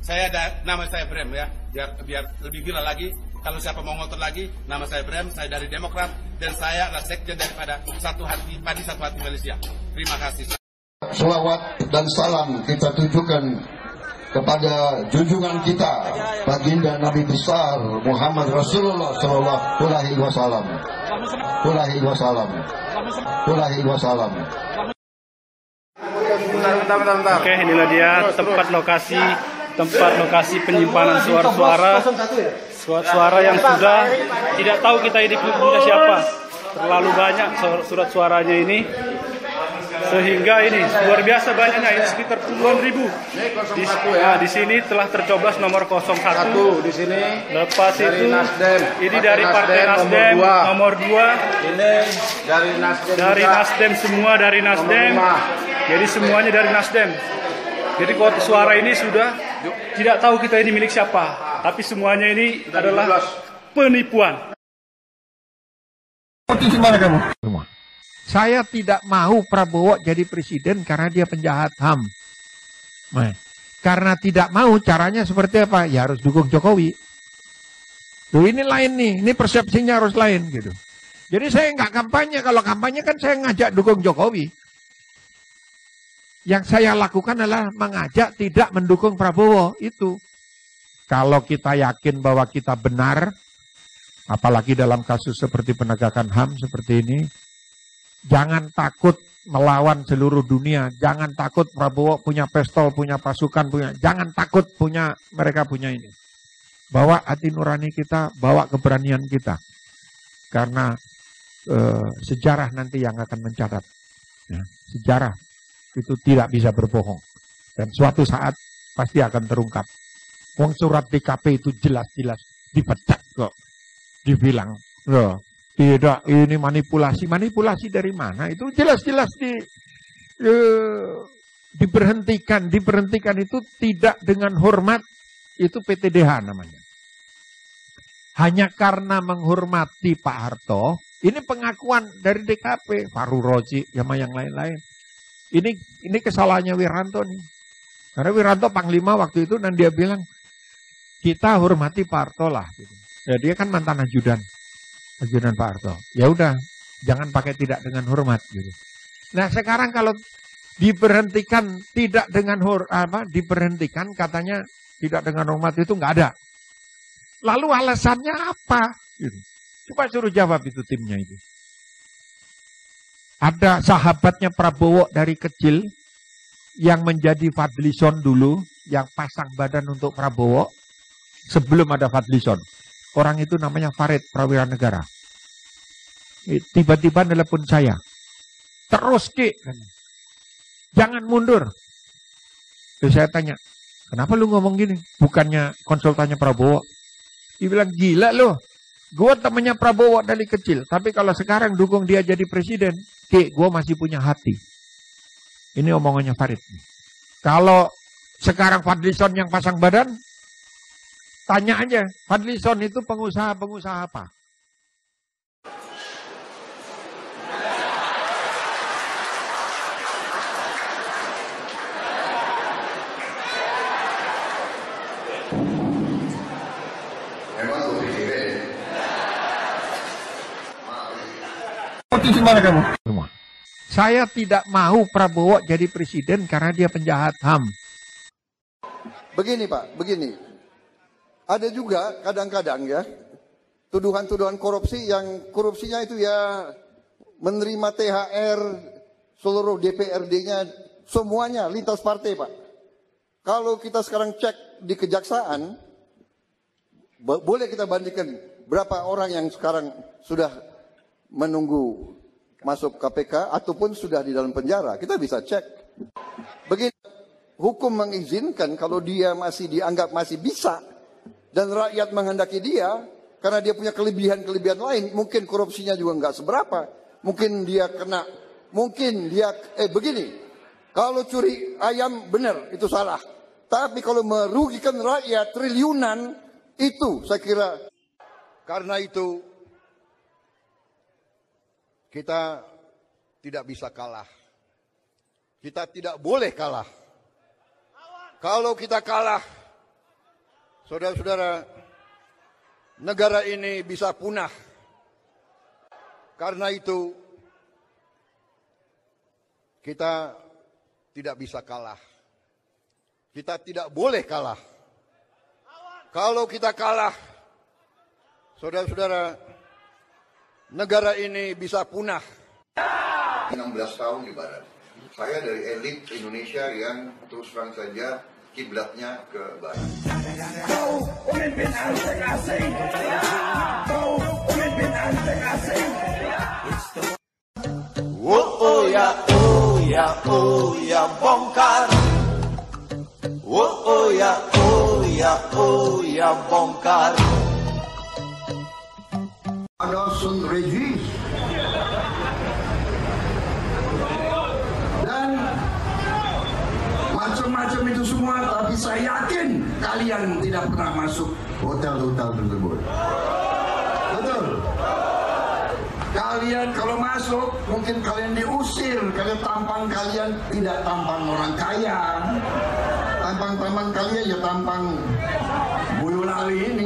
Nama saya Brem ya, biar lebih viral lagi. Kalau siapa mau ngotot lagi, nama saya Brem, saya dari Demokrat, dan saya adalah sekjen daripada Satu Hati Malaysia. Terima kasih. Selawat dan salam kita tujukan kepada junjungan kita, baginda Nabi besar Muhammad Rasulullah Sallallahu Alaihi Wasallam. Oke, inilah dia tempat lokasi penyimpanan suara yang sudah tidak tahu kita ini punya siapa. Terlalu banyak surat suaranya ini, sehingga ini luar biasa banyaknya, ini sekitar puluhan ribu. Di sini telah tercoblos nomor 01 di sini. Lepas itu ini dari Partai Nasdem nomor 2. Ini dari Nasdem semua dari Nasdem. Jadi semuanya dari Nasdem. Jadi suara ini sudah tidak tahu kita ini milik siapa, tapi semuanya ini adalah penipuan. Mana kamu? Saya tidak mau Prabowo jadi presiden karena dia penjahat HAM. Nah, karena tidak mau, caranya seperti apa? Ya harus dukung Jokowi. Loh, ini lain nih, ini persepsinya harus lain gitu. Jadi saya nggak kampanye, kalau kampanye kan saya ngajak dukung Jokowi. Yang saya lakukan adalah mengajak tidak mendukung Prabowo itu. Kalau kita yakin bahwa kita benar, apalagi dalam kasus seperti penegakan HAM seperti ini, jangan takut melawan seluruh dunia. Jangan takut Prabowo punya pistol, punya pasukan, jangan takut mereka punya ini. Bawa hati nurani kita, bawa keberanian kita. Karena sejarah nanti yang akan mencatat. Ya, sejarah itu tidak bisa berbohong. Dan suatu saat pasti akan terungkap. Wong surat DKP itu jelas-jelas dipecat kok. Dibilang, loh, tidak, ini manipulasi. Manipulasi dari mana? Itu jelas-jelas diberhentikan. Diberhentikan itu tidak dengan hormat. Itu PTDH namanya. Hanya karena menghormati Pak Harto, ini pengakuan dari DKP, Faru Rozi, sama yang lain-lain. Ini kesalahannya Wiranto nih. Karena Wiranto Panglima waktu itu, dan dia bilang, kita hormati Pak Harto lah. Gitu. Ya, dia kan mantan ajudan Pak Harto. Ya udah, jangan pakai tidak dengan hormat. Gitu. Nah sekarang kalau diberhentikan tidak dengan diberhentikan katanya tidak dengan hormat itu nggak ada. Lalu alasannya apa? Gitu. Coba suruh jawab itu timnya itu. Ada sahabatnya Prabowo dari kecil yang menjadi Fadlison dulu, yang pasang badan untuk Prabowo sebelum ada Fadlison. Orang itu namanya Farid Prawira Negara. Tiba-tiba nelpon saya. Terus Ki, jangan mundur. Terus saya tanya, kenapa lu ngomong gini? Bukannya konsultannya Prabowo. Dia bilang, gila loh. Gue temannya Prabowo dari kecil. Tapi kalau sekarang dukung dia jadi presiden, Ki, gue masih punya hati. Ini omongannya Farid. Kalau sekarang Fadlison yang pasang badan, tanya aja, Fadlison itu pengusaha apa? Mana kamu? Saya tidak mau Prabowo jadi presiden karena dia penjahat HAM. Begini Pak, begini. Ada juga kadang-kadang ya, tuduhan-tuduhan korupsi yang korupsinya itu ya menerima THR, seluruh DPRD-nya, semuanya lintas partai Pak. Kalau kita sekarang cek di kejaksaan, boleh kita bandingkan berapa orang yang sekarang sudah menunggu masuk KPK ataupun sudah di dalam penjara. Kita bisa cek. Begini, hukum mengizinkan kalau dia masih dianggap masih bisa dan rakyat menghendaki dia karena dia punya kelebihan-kelebihan lain, mungkin korupsinya juga nggak seberapa, mungkin dia kena, mungkin dia begini, kalau curi ayam benar itu salah, tapi kalau merugikan rakyat triliunan itu saya kira. Karena itu kita tidak bisa kalah. Kita tidak boleh kalah. Kalau kita kalah, Saudara-saudara, negara ini bisa punah. Karena itu, kita tidak bisa kalah. Kita tidak boleh kalah. Kalau kita kalah, saudara-saudara, negara ini bisa punah. 16 tahun di Barat. Saya dari elit Indonesia yang terus terang saja kiblatnya ke Barat. Kau pemimpin asing-asing. Kau pemimpin asing-asing. Oh ya, oh ya, oh ya, bongkar. Oh ya, oh ya, oh ya, bongkar. Ada sun regis. Dan macam-macam itu semua, tapi saya yakin kalian tidak pernah masuk hotel-hotel tersebut. Betul. Kalian kalau masuk, mungkin kalian diusir karena tampang kalian tidak tampang orang kaya. Tampang-tampang kalian ya tampang Boyolali ini.